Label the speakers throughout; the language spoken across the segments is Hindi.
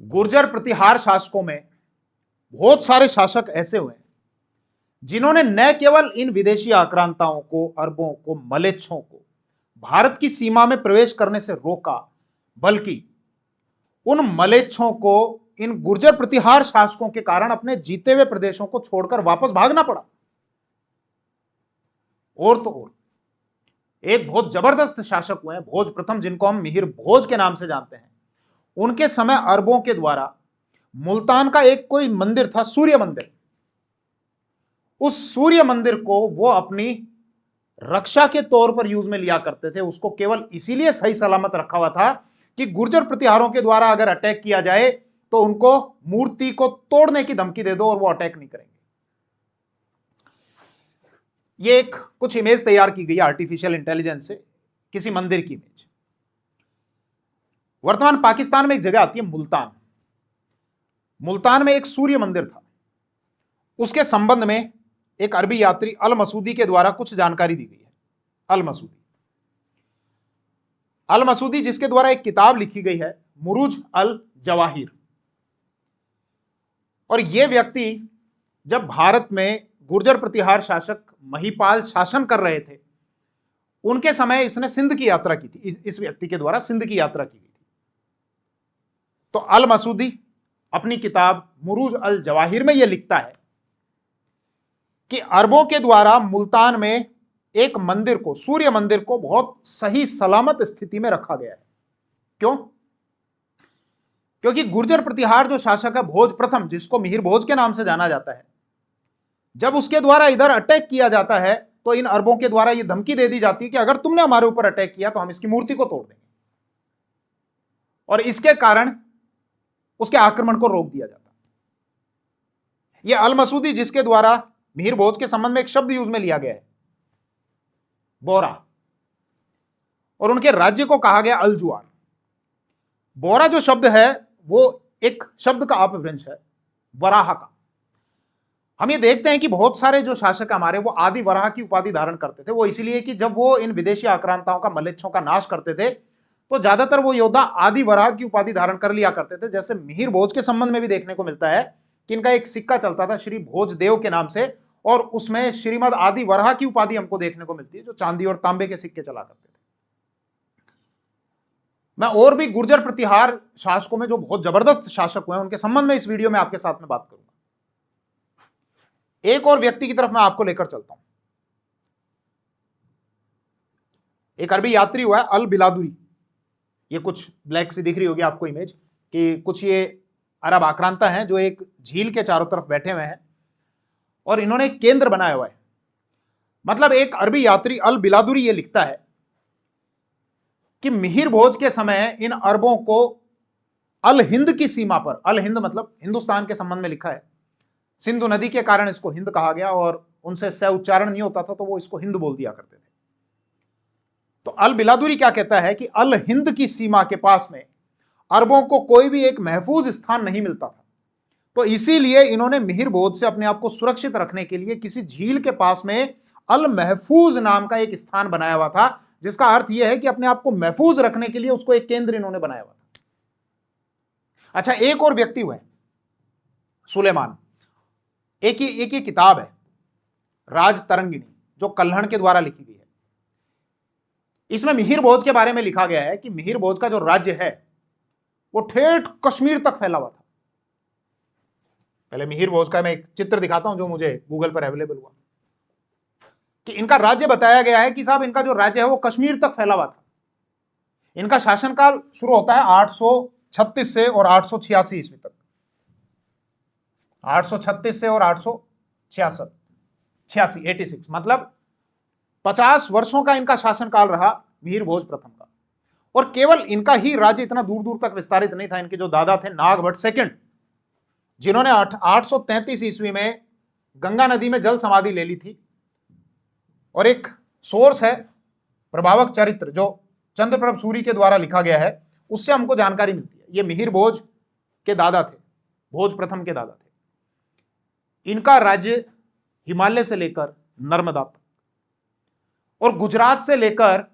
Speaker 1: गुर्जर प्रतिहार शासकों में बहुत सारे शासक ऐसे हुए जिन्होंने न केवल इन विदेशी आक्रांताओं को, अरबों को, मलेच्छों को भारत की सीमा में प्रवेश करने से रोका, बल्कि उन मलेच्छों को इन गुर्जर प्रतिहार शासकों के कारण अपने जीते हुए प्रदेशों को छोड़कर वापस भागना पड़ा। और तो और एक बहुत जबरदस्त शासक हुए हैं भोज प्रथम, जिनको हम मिहिर भोज के नाम से जानते हैं। उनके समय अरबों के द्वारा मुल्तान का एक कोई मंदिर था, सूर्य मंदिर। उस सूर्य मंदिर को वो अपनी रक्षा के तौर पर यूज में लिया करते थे। उसको केवल इसीलिए सही सलामत रखा हुआ था कि गुर्जर प्रतिहारों के द्वारा अगर अटैक किया जाए तो उनको मूर्ति को तोड़ने की धमकी दे दो और वो अटैक नहीं करेंगे। ये एक कुछ इमेज तैयार की गई आर्टिफिशियल इंटेलिजेंस से, किसी मंदिर की इमेज। वर्तमान पाकिस्तान में एक जगह आती है मुल्तान। मुल्तान में एक सूर्य मंदिर था। उसके संबंध में एक अरबी यात्री अल मसूदी के द्वारा कुछ जानकारी दी गई है। अल मसूदी जिसके द्वारा एक किताब लिखी गई है, मुरूज अल जवाहिर। और यह व्यक्ति जब भारत में गुर्जर प्रतिहार शासक महिपाल शासन कर रहे थे, उनके समय इसने सिंध की यात्रा की थी। इस व्यक्ति के द्वारा सिंध की यात्रा की गई थी। तो अल मसूदी अपनी किताब मुरूज अल जवाहिर में यह लिखता है कि अरबों के द्वारा मुल्तान में एक मंदिर को, सूर्य मंदिर को बहुत सही सलामत स्थिति में रखा गया है। क्यों? क्योंकि गुर्जर प्रतिहार जो शासक है भोज प्रथम, जिसको मिहिर भोज के नाम से जाना जाता है, जब उसके द्वारा इधर अटैक किया जाता है तो इन अरबों के द्वारा यह धमकी दे दी जाती है कि अगर तुमने हमारे ऊपर अटैक किया तो हम इसकी मूर्ति को तोड़ देंगे, और इसके कारण उसके आक्रमण को रोक दिया जाता है। यह अल मसूदी जिसके द्वारा मिहिर भोज के संबंध में एक शब्द यूज में लिया गया है, बोरा, और उनके राज्य को कहा गया अल जुआर। बोरा जो शब्द है वो एक शब्द का अपभ्रंश है वराह का। हम ये देखते हैं कि बहुत सारे जो शासक हमारे वो आदि वराह की उपाधि धारण करते थे। वो इसलिए कि जब वो इन विदेशी आक्रांताओं का, मलेच्छों का नाश करते थे तो ज्यादातर वो योद्धा आदि वराह की उपाधि धारण कर लिया करते थे। जैसे मिहिर भोज के संबंध में भी देखने को मिलता है कि इनका एक सिक्का चलता था श्री भोजदेव के नाम से, और उसमें श्रीमद आदि वराह की उपाधि हमको देखने को मिलती है, जो चांदी और तांबे के सिक्के चला करते थे। मैं और भी गुर्जर प्रतिहार शासकों में जो बहुत जबरदस्त शासक हुए उनके संबंध में इस वीडियो में आपके साथ में बात करूंगा। एक और व्यक्ति की तरफ मैं आपको लेकर चलता हूं। एक अरबी यात्री हुआ है अल बिलादुरी। ये कुछ ब्लैक सी दिख रही होगी आपको इमेज, कि कुछ ये अरब आक्रांता हैं जो एक झील के चारों तरफ बैठे हुए हैं और इन्होंने एक केंद्र बनाया हुआ है। मतलब एक अरबी यात्री अल बिलादुरी ये लिखता है कि मिहिर भोज के समय इन अरबों को अल हिंद की सीमा पर, अल हिंद मतलब हिंदुस्तान के संबंध में लिखा है, सिंधु नदी के कारण इसको हिंद कहा गया, और उनसे स उच्चारण नहीं होता था तो वो इसको हिंद बोल दिया करते थे। तो अल बिलादुरी क्या कहता है कि अल हिंद की सीमा के पास में अरबों को कोई भी एक महफूज स्थान नहीं मिलता था, तो इसीलिए इन्होंने मिहिर भोज से अपने आप को सुरक्षित रखने के लिए किसी झील के पास में अल महफूज नाम का एक स्थान बनाया हुआ था, जिसका अर्थ यह है कि अपने आप को महफूज रखने के लिए उसको एक केंद्र इन्होंने बनाया हुआ था। अच्छा, एक और व्यक्ति हुए सुलेमान। एक ही किताब है राज तरंगिणी, जो कल्हण के द्वारा लिखी गई है। इसमें मिहिर भोज के बारे में लिखा गया है कि मिहिर भोज का जो राज्य है वो ठेठ कश्मीर तक फैला हुआ था। पहले मिहिर भोज का मैं एक चित्र दिखाता हूं जो मुझे गूगल पर अवेलेबल हुआ, कि इनका राज्य बताया गया है कि साहब इनका जो राज्य है वो कश्मीर तक फैला हुआ था। इनका शासनकाल शुरू होता है 836 से और 886 ईस्वी तक। 836 से और 886, 86, मतलब 50 वर्षों का इनका शासनकाल रहा मिहिर भोज प्रथम का। और केवल इनका ही राज्य इतना दूर दूर तक विस्तारित नहीं था। इनके जो दादा थे नागभट्ट सेकंड, जिन्होंने 833 ईस्वी में गंगा नदी में जल समाधि ले ली थी, और एक सोर्स है प्रभावक चरित्र जो चंद्रप्रभ सूरी के द्वारा लिखा गया है, उससे हमको जानकारी मिलती है। ये मिहिर भोज के दादा थे, भोज प्रथम के दादा थे। इनका राज्य हिमालय से लेकर नर्मदा तक और गुजरात से लेकर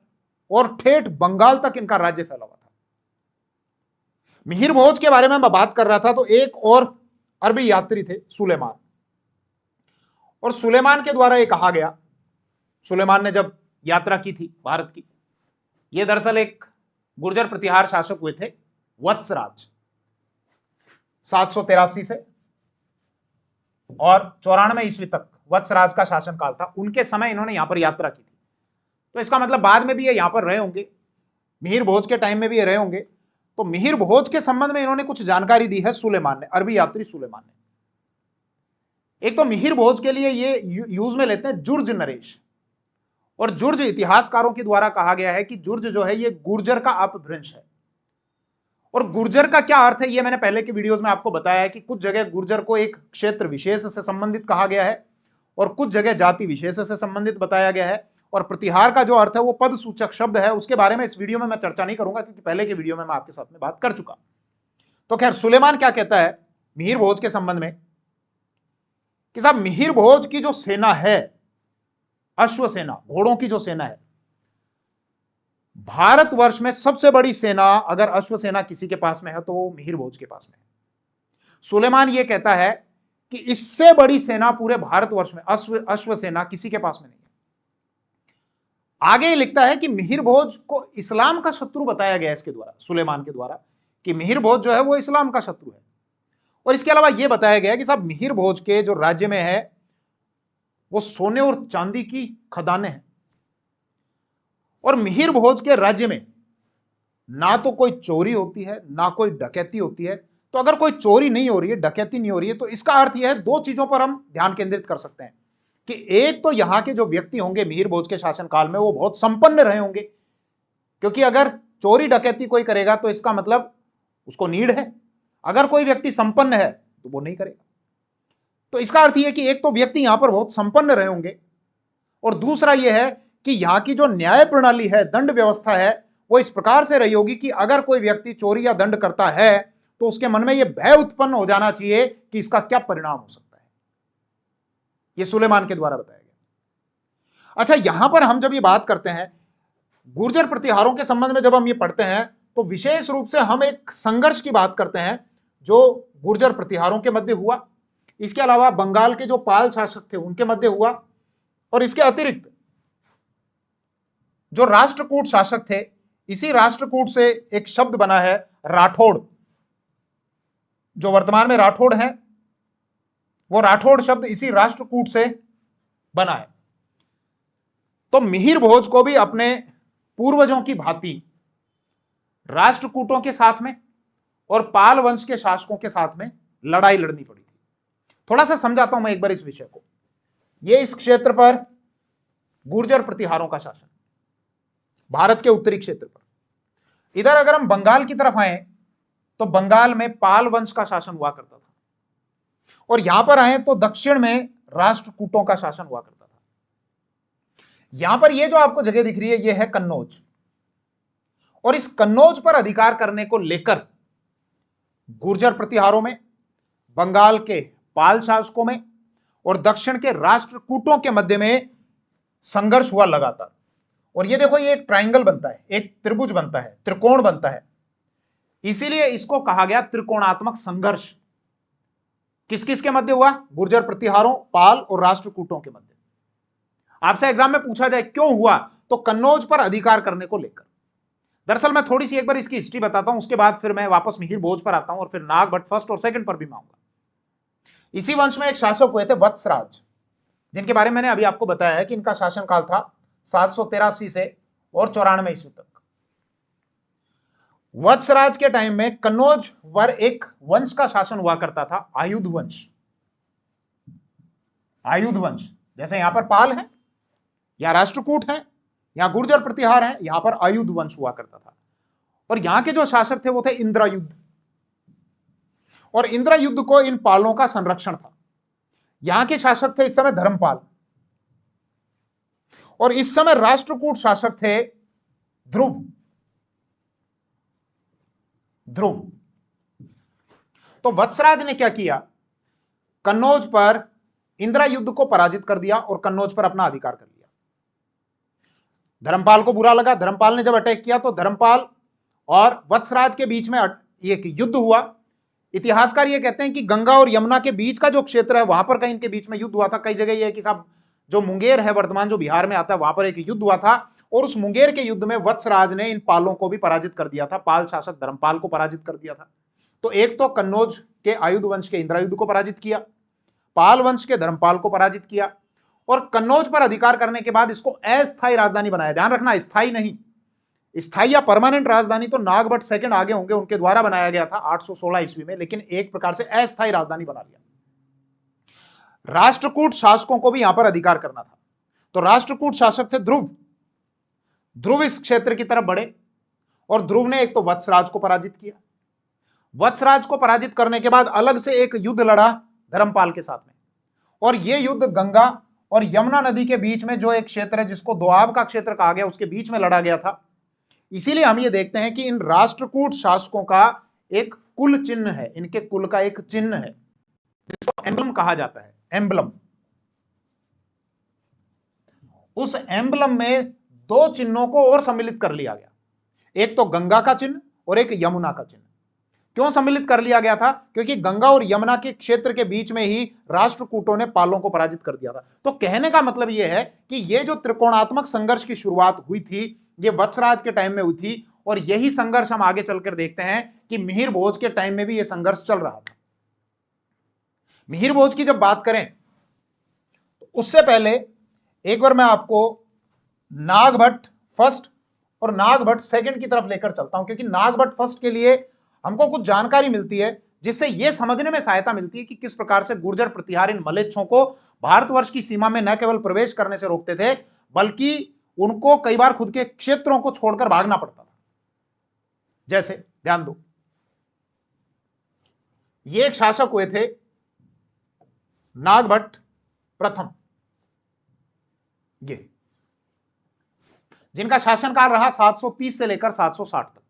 Speaker 1: और ठेठ बंगाल तक इनका राज्य फैला हुआ था। मिहिर भोज के बारे में मैं बात कर रहा था, तो एक और अरबी यात्री थे सुलेमान, और सुलेमान के द्वारा ये कहा गया, सुलेमान ने जब यात्रा की थी भारत की, ये दरअसल एक गुर्जर प्रतिहार शासक हुए थे वत्सराज, 783 से और 94 ईस्वी तक वत्सराज का शासनकाल था। उनके समय इन्होंने यहां पर यात्रा की थी, तो इसका मतलब बाद में भी ये यहां पर रहे होंगे, मिहिर भोज के टाइम में भी ये रहे होंगे। तो मिहिर भोज के संबंध में इन्होंने कुछ जानकारी दी है सुलेमान ने, अरबी यात्री सुलेमान ने। एक तो मिहिर भोज के लिए ये यूज में लेते हैं जुर्ज नरेश, और जुर्ज इतिहासकारों के द्वारा कहा गया है कि जुर्ज जो है ये गुर्जर का अपभ्रंश है। और गुर्जर का क्या अर्थ है ये मैंने पहले के वीडियोस में आपको बताया है कि कुछ जगह गुर्जर को एक क्षेत्र विशेष से संबंधित कहा गया है और कुछ जगह जाति विशेष से संबंधित बताया गया है। और प्रतिहार का जो अर्थ है वो पद सूचक शब्द है, उसके बारे में इस वीडियो में मैं चर्चा नहीं करूंगा क्योंकि पहले के वीडियो में मैं आपके साथ में बात कर चुका। तो खैर, सुलेमान क्या कहता है मिहिर भोज के संबंध में कि साहब मिहिर भोज की जो सेना है, अश्व सेना, घोड़ों की जो सेना है, भारतवर्ष में सबसे बड़ी सेना अगर अश्व सेना किसी के पास में है तो वो मिहिर भोज के पास में है। सुलेमान ये कहता है कि इससे बड़ी सेना पूरे भारतवर्ष में अश्व सेना किसी के पास में नहीं है। आगे लिखता है कि मिहिर भोज को इस्लाम का शत्रु बताया गया इसके द्वारा, सुलेमान के द्वारा, कि मिहिर भोज जो है वो इस्लाम का शत्रु है। और इसके अलावा यह बताया गया कि साहब मिहिर भोज के जो राज्य में है वो सोने और चांदी की खदानें हैं, और मिहिर भोज के राज्य में ना तो कोई चोरी होती है ना कोई डकैती होती है। तो अगर कोई चोरी नहीं हो रही है, डकैती नहीं हो रही है, तो इसका अर्थ यह है, दो चीजों पर हम ध्यान केंद्रित कर सकते हैं कि एक तो यहां के जो व्यक्ति होंगे मिहिर भोज के शासनकाल में वो बहुत संपन्न रहे होंगे, क्योंकि अगर चोरी डकैती कोई करेगा तो इसका मतलब उसको नीड है, अगर कोई व्यक्ति संपन्न है तो वो नहीं करेगा। तो इसका अर्थ यह कि एक तो व्यक्ति यहां पर बहुत संपन्न रहे होंगे, और दूसरा यह है कि यहां की जो न्याय प्रणाली है, दंड व्यवस्था है, वो इस प्रकार से रही होगी कि अगर कोई व्यक्ति चोरी या दंड करता है तो उसके मन में यह भय उत्पन्न हो जाना चाहिए कि इसका क्या परिणाम हो सकता है। यह सुलेमान के द्वारा बताया गया। अच्छा, यहां पर हम जब ये बात करते हैं गुर्जर प्रतिहारों के संबंध में, जब हम ये पढ़ते हैं तो विशेष रूप से हम एक संघर्ष की बात करते हैं जो गुर्जर प्रतिहारों के मध्य हुआ, इसके अलावा बंगाल के जो पाल शासक थे उनके मध्य हुआ, और इसके अतिरिक्त जो राष्ट्रकूट शासक थे, इसी राष्ट्रकूट से एक शब्द बना है राठौड़, जो वर्तमान में राठौड़ है, वो राठौड़ शब्द इसी राष्ट्रकूट से बना है। तो मिहिर भोज को भी अपने पूर्वजों की भांति राष्ट्रकूटों के साथ में और पाल वंश के शासकों के साथ में लड़ाई लड़नी पड़ी थी। थोड़ा सा समझाता हूं मैं एक बार इस विषय को। यह इस क्षेत्र पर गुर्जर प्रतिहारों का शासन, भारत के उत्तरी क्षेत्र पर। इधर अगर हम बंगाल की तरफ आए तो बंगाल में पाल वंश का शासन हुआ करता था, और यहां पर आए तो दक्षिण में राष्ट्रकूटों का शासन हुआ करता था। यहां पर यह जो आपको जगह दिख रही है यह है कन्नौज, और इस कन्नौज पर अधिकार करने को लेकर गुर्जर प्रतिहारों में, बंगाल के पाल शासकों में और दक्षिण के राष्ट्रकूटों के मध्य में संघर्ष हुआ लगातार। और ये देखो, ये एक ट्रायंगल बनता है, एक त्रिभुज बनता है, त्रिकोण बनता है, इसीलिए इसको कहा गया त्रिकोणात्मक संघर्ष। किस किस के मध्य हुआ? गुर्जर प्रतिहारों, पाल और राष्ट्रकूटों के मध्य। आपसे एग्जाम में पूछा जाए क्यों हुआ, तो कन्नौज पर अधिकार करने को लेकर। दरअसल मैं थोड़ी सी एक बार इसकी हिस्ट्री बताता हूं, उसके बाद फिर मैं वापस मिहिर भोज पर आता हूं और फिर नाग भट्ट फर्स्ट और सेकंड पर भी मैं आऊंगा। इसी वंश में एक शासक हुए थे वत्सराज, जिनके बारे में मैंने अभी आपको बताया है कि इनका शासनकाल था 783 से और 94 ईस्वी तक। वत्सराज के टाइम में कन्नौज पर एक वंश का शासन हुआ करता था, आयुध वंश। आयुध वंश, जैसे यहां पर पाल है या राष्ट्रकूट है या गुर्जर प्रतिहार है, यहां पर आयुध वंश हुआ करता था। और यहां के जो शासक थे वो थे इंद्रायुध, और इंद्रायुध को इन पालों का संरक्षण था। यहां के शासक थे इस समय धर्मपाल, और इस समय राष्ट्रकूट शासक थे ध्रुव। तो वत्सराज ने क्या किया, कन्नौज पर इंद्रायुध को पराजित कर दिया और कन्नौज पर अपना अधिकार कर लिया। धर्मपाल को बुरा लगा, धर्मपाल ने जब अटैक किया तो धर्मपाल और वत्सराज के बीच में एक युद्ध हुआ। इतिहासकार ये कहते हैं कि गंगा और यमुना के बीच का जो क्षेत्र है वहां पर कहीं इनके बीच में युद्ध हुआ था। कई जगह ये है कि साहब जो मुंगेर है वर्तमान जो बिहार में आता है वहां पर एक युद्ध हुआ था, और उस मुंगेर के युद्ध में वत्सराज ने इन पालों को भी पराजित कर दिया था, पाल शासक धर्मपाल को पराजित कर दिया था। तो एक तो कन्नौज के आयुध वंश के इंद्रायुध को पराजित किया, पाल वंश के धर्मपाल को पराजित किया, और कन्नौज पर अधिकार करने के बाद इसको अस्थायी राजधानी बनाया। ध्यान रखना, स्थायी नहीं, स्थायी या परमानेंट राजधानी तो नागभट्ट सेकंड आगे होंगे, उनके द्वारा बनाया गया था 816 ईस्वी में, लेकिन एक प्रकार से अस्थायी राजधानी बना लिया। राष्ट्रकूट शासकों को भी यहां पर अधिकार करना था। तो राष्ट्रकूट शासक थे ध्रुव। ध्रुव इस क्षेत्र की तरफ बढ़े और ध्रुव ने एक तो वत्सराज को पराजित किया। वत्सराज को पराजित करने के बाद अलग से एक युद्ध लड़ा धर्मपाल के साथ में, और यह युद्ध गंगा और यमुना नदी के बीच में जो एक क्षेत्र है जिसको दोआब का क्षेत्र कहा गया, उसके बीच में लड़ा गया था। इसीलिए हम ये देखते हैं कि इन राष्ट्रकूट शासकों का एक कुल चिन्ह है, इनके कुल का एक चिन्ह है जिसको एम्बलम कहा जाता है। एम्बलम, उस एम्बलम में दो चिन्हों को और सम्मिलित कर लिया गया, एक तो गंगा का चिन्ह और एक यमुना का चिन्ह। क्यों सम्मिलित कर लिया गया था? क्योंकि गंगा और यमुना के क्षेत्र के बीच में ही राष्ट्रकूटों ने पालों को पराजित कर दिया था। तो कहने का मतलब यह है कि यह जो त्रिकोणात्मक संघर्ष की शुरुआत हुई थी ये वत्सराज के टाइम में हुई थी, और यही संघर्ष हम आगे चलकर देखते हैं कि मिहिर भोज के टाइम में भी यह संघर्ष चल रहा था। मिहिर भोज की जब बात करें तो उससे पहले एक बार मैं आपको नागभट्ट फर्स्ट और नागभट्ट सेकंड की तरफ लेकर चलता हूं, क्योंकि नागभट्ट फर्स्ट के लिए हमको कुछ जानकारी मिलती है जिससे यह समझने में सहायता मिलती है कि किस प्रकार से गुर्जर प्रतिहार इन मलेच्छों को भारतवर्ष की सीमा में न केवल प्रवेश करने से रोकते थे, बल्कि उनको कई बार खुद के क्षेत्रों को छोड़कर भागना पड़ता था। जैसे ध्यान दो, ये एक शासक हुए थे नागभट्ट प्रथम, ये जिनका शासनकाल रहा 730 से लेकर 760 तक।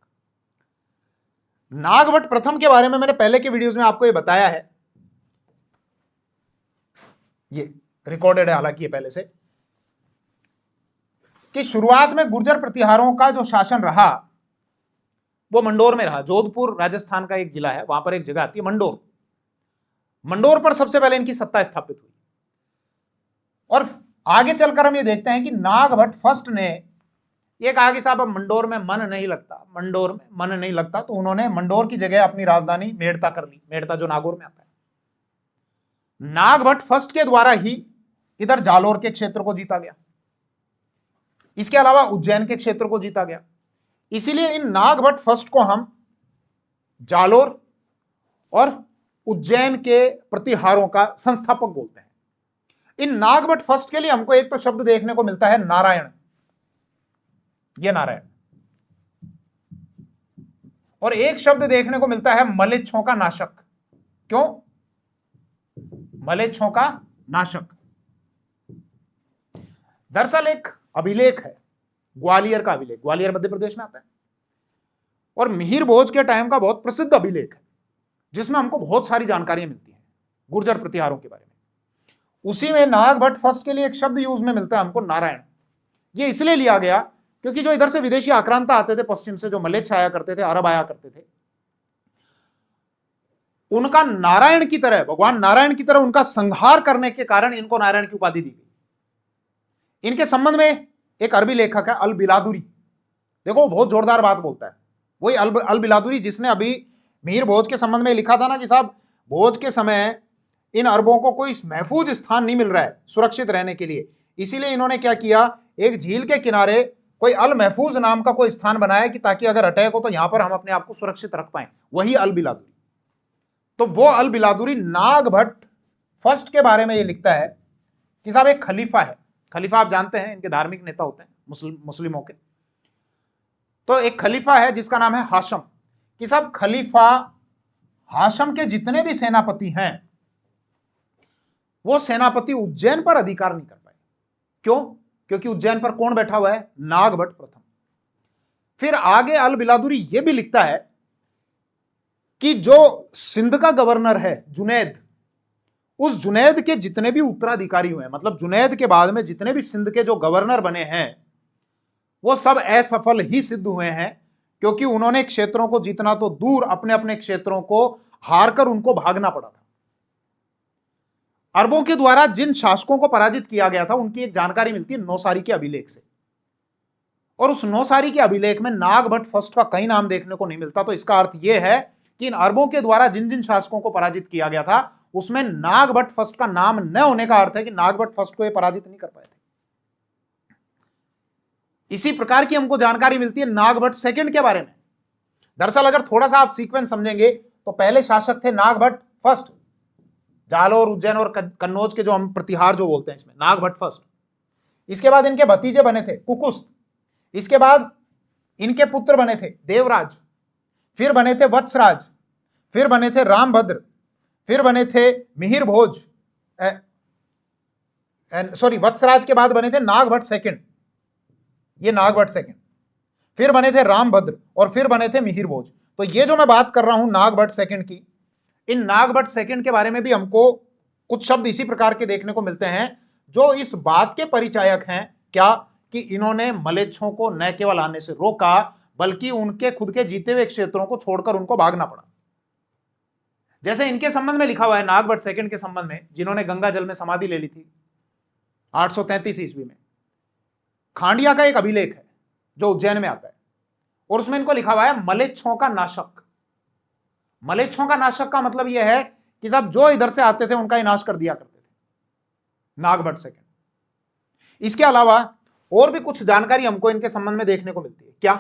Speaker 1: नागभट्ट प्रथम के बारे में मैंने पहले के वीडियोस में आपको ये बताया है, ये रिकॉर्डेड है हालांकि ये पहले से, कि शुरुआत में गुर्जर प्रतिहारों का जो शासन रहा वो मंडोर में रहा। जोधपुर राजस्थान का एक जिला है, वहां पर एक जगह आती है मंडोर। मंडोर पर सबसे पहले इनकी सत्ता स्थापित हुई, और आगे चलकर हम ये देखते हैं कि नागभट्ट फर्स्ट ने ये कहा कि साहब अब मंडोर में मन नहीं लगता, मंडोर में मन नहीं लगता, तो उन्होंने मंडोर की जगह अपनी राजधानी मेड़ता कर ली, मेड़ता जो नागौर में आता है। नागभट्ट फर्स्ट के द्वारा ही इधर जालोर के क्षेत्र को जीता गया, इसके अलावा उज्जैन के क्षेत्र को जीता गया। इसीलिए इन नागभट्ट फर्स्ट को हम जालोर और उज्जैन के प्रतिहारों का संस्थापक बोलते हैं। इन नागभट्ट फर्स्ट के लिए हमको एक तो शब्द देखने को मिलता है नारायण, ये नारायण, और एक शब्द देखने को मिलता है मलेच्छों का नाशक। क्यों? मलेच्छों का नाशक दरअसल एक अभिलेख है, ग्वालियर का अभिलेख, ग्वालियर मध्य प्रदेश में आता है, और मिहिर भोज के टाइम का बहुत प्रसिद्ध अभिलेख है जिसमें हमको बहुत सारी जानकारियां मिलती हैं गुर्जर प्रतिहारों के बारे में। उसी में नागभट्ट फर्स्ट के लिए एक शब्द यूज में मिलता है हमको नारायण। ये इसलिए लिया गया क्योंकि जो इधर से विदेशी आक्रांता आते थे पश्चिम से, जो मलेच्छ आया करते थे, अरब आया करते थे, उनका नारायण की तरह, भगवान नारायण की तरह उनका संहार करने के कारण इनको नारायण की उपाधि दी गई। इनके संबंध में एक अरबी लेखक है अल बिलादुरी, देखो बहुत जोरदार बात बोलता है, वही अल बिलादुरी जिसने अभी मिहिर भोज के संबंध में लिखा था ना कि साहब भोज के समय इन अरबों को कोई महफूज स्थान नहीं मिल रहा है सुरक्षित रहने के लिए, इसीलिए इन्होंने क्या किया, एक झील के किनारे कोई अल महफूज नाम का कोई स्थान बनाया कि ताकि अगर अटैक हो तो यहां पर हम अपने आप को सुरक्षित रख पाए, वही अल बिलादुरी। तो वो अल बिलादुरी नागभट्ट फर्स्ट के बारे में ये लिखता है कि साहब एक खलीफा है, खलीफा आप जानते हैं इनके धार्मिक नेता होते हैं मुस्लिमों के, तो एक खलीफा है जिसका नाम है हाशम, कि साहब खलीफा हाशम के जितने भी सेनापति हैं वो सेनापति उज्जैन पर अधिकार नहीं कर पाए। क्यों? क्योंकि उज्जैन पर कौन बैठा हुआ है? नागभट्ट प्रथम। फिर आगे अल बिलादुरी यह भी लिखता है कि जो सिंध का गवर्नर है जुनैद, उस जुनैद के जितने भी उत्तराधिकारी हुए हैं, मतलब जुनैद के बाद में जितने भी सिंध के जो गवर्नर बने हैं वो सब असफल ही सिद्ध हुए हैं, क्योंकि उन्होंने क्षेत्रों को जीतना तो दूर, अपने अपने क्षेत्रों को हारकर उनको भागना पड़ा था। अरबों के द्वारा जिन शासकों को पराजित किया गया था उनकी एक जानकारी मिलती है नौसारी के अभिलेख से, और उस नौसारी के अभिलेख में नागभट्ट फर्स्ट का कहीं नाम देखने को नहीं मिलता। तो इसका अर्थ यह है कि इन अरबों के द्वारा जिन जिन शासकों को पराजित किया गया था उसमें नागभट्ट फर्स्ट का नाम न होने का अर्थ है कि नागभट्ट फर्स्ट को ये पराजित नहीं कर पाए थे। इसी प्रकार की हमको जानकारी मिलती है नागभट्ट सेकंड के बारे में। दरअसल अगर थोड़ा सा आप सीक्वेंस समझेंगे तो पहले शासक थे नागभट्ट फर्स्ट, जालोर, उज्जैन और कन्नौज के जो हम प्रतिहार जो बोलते हैं इसमें नागभट्ट फर्स्ट। इसके बाद इनके भतीजे बने थे कुकुस्त, इसके बाद इनके पुत्र बने थे देवराज, फिर बने थे वत्सराज, फिर बने थे रामभद्र, फिर बने थे मिहिर भोज, सॉरी वत्सराज के बाद बने थे नागभट्ट सेकंड, ये नागभट्ट सेकंड, फिर बने थे रामभद्र और फिर बने थे मिहिर भोज। तो ये जो मैं बात कर रहा हूं नागभट्ट सेकंड की, इन नागभट्ट सेकंड के बारे में भी हमको कुछ शब्द इसी प्रकार के देखने को मिलते हैं जो इस बात के परिचायक हैं क्या कि इन्होंने मलेच्छों को न केवल आने से रोका बल्कि उनके खुद के जीते हुए क्षेत्रों को छोड़कर उनको भागना पड़ा। जैसे इनके संबंध में लिखा हुआ है नागभट्ट सेकंड के संबंध में, जिन्होंने गंगा जल में समाधि ले ली थी 833 ईस्वी में, खांडिया का एक अभिलेख है जो उज्जैन में आता है और उसमें इनको लिखा हुआ है मलेच्छों का नाशक। मलेच्छों का नाशक का मतलब यह है कि सब जो इधर से आते थे उनका ही नाश कर दिया करते थे नागभट्ट सेकंड। इसके अलावा और भी कुछ जानकारी हमको इनके संबंध में देखने को मिलती है क्या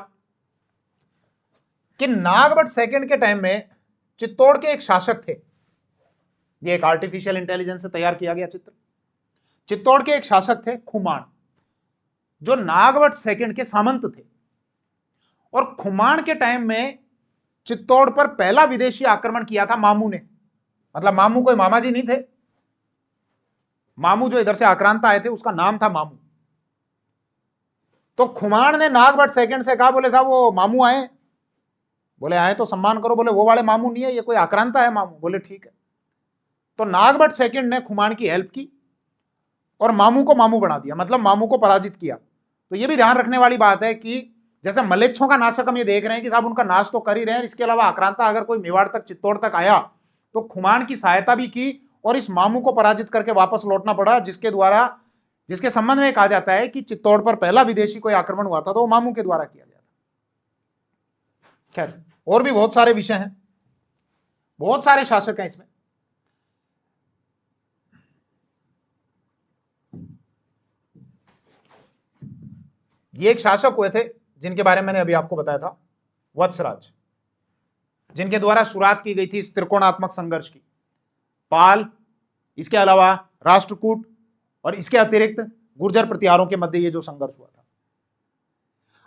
Speaker 1: कि नागभट्ट सेकंड के टाइम में चित्तौड़ के एक शासक थे, ये एक आर्टिफिशियल इंटेलिजेंस से तैयार किया गया चित्र। चित्तौड़ के एक शासक थे खुमान, जो नागभट्ट सेकंड के सामंत थे, और खुमान के टाइम में चित्तौड़ पर पहला विदेशी आक्रमण किया था मामू ने। मतलब मामू कोई मामा जी नहीं थे, मामू जो इधर से आक्रांत आए थे उसका नाम था मामू। तो खुमान ने नागभट्ट सेकंड से कहा, बोले साहब वो मामू आए, बोले आए तो सम्मान करो, बोले वो वाले मामू नहीं है, ये कोई आक्रांता है मामू, बोले ठीक है। तो नागभट्ट सेकंड ने खुमान की हेल्प की और मामू को मामू बना दिया, मतलब मामू को पराजित किया। तो ये भी ध्यान रखने वाली बात है कि जैसे मलेच्छों का नाशक हम ये देख रहे हैं कि साहब उनका नाश तो कर ही रहे हैं, इसके अलावा आक्रांता अगर कोई मेवाड़ तक चित्तौड़ तक आया तो खुमान की सहायता भी की और इस मामू को पराजित करके वापस लौटना पड़ा, जिसके संबंध में कहा जाता है कि चित्तौड़ पर पहला विदेशी कोई आक्रमण हुआ था तो वो मामू के द्वारा किया गया था। खैर और भी बहुत सारे विषय हैं, बहुत सारे शासक हैं इसमें। ये एक शासक हुए थे जिनके बारे में मैंने अभी आपको बताया था, वत्सराज, जिनके द्वारा शुरुआत की गई थी इस त्रिकोणात्मक संघर्ष की। पाल, इसके अलावा राष्ट्रकूट और इसके अतिरिक्त गुर्जर प्रतिहारों के मध्य ये जो संघर्ष हुआ था।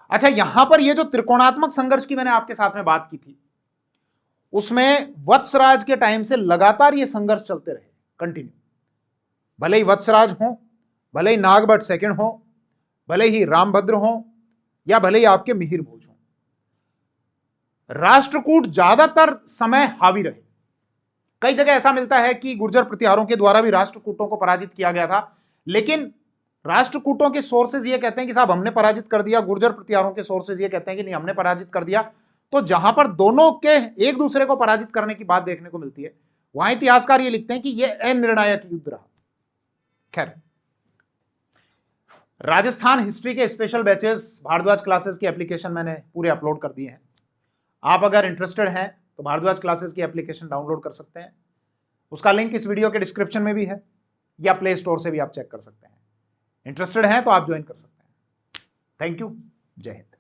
Speaker 1: अच्छा, यहां पर ये जो त्रिकोणात्मक संघर्ष की मैंने आपके साथ में बात की थी, उसमें वत्सराज के टाइम से लगातार ये संघर्ष चलते रहे कंटिन्यू। भले ही वत्सराज हो, भले ही नागभट्ट सेकंड हो, भले ही रामभद्र हो, या भले ही आपके मिहिर भोज हो, राष्ट्रकूट ज्यादातर समय हावी रहे। कई जगह ऐसा मिलता है कि गुर्जर प्रतिहारों के द्वारा भी राष्ट्रकूटों को पराजित किया गया था, लेकिन राष्ट्रकूटों के सोर्सेज ये कहते हैं कि साहब हमने पराजित कर दिया, गुर्जर प्रतिहारों के सोर्सेज ये कहते हैं कि नहीं हमने पराजित कर दिया। तो जहां पर दोनों के एक दूसरे को पराजित करने की बात देखने को मिलती है, वहां इतिहासकार ये लिखते हैं कि यह अनिर्णायक युद्ध रहा। खैर, राजस्थान हिस्ट्री के स्पेशल बैचेस भारद्वाज क्लासेस की एप्लीकेशन मैंने पूरे अपलोड कर दिए हैं। आप अगर इंटरेस्टेड हैं तो भारद्वाज क्लासेस की एप्लीकेशन डाउनलोड कर सकते हैं, उसका लिंक इस वीडियो के डिस्क्रिप्शन में भी है, या प्ले स्टोर से भी आप चेक कर सकते हैं। इंटरेस्टेड हैं तो आप ज्वाइन कर सकते हैं। थैंक यू, जय हिंद।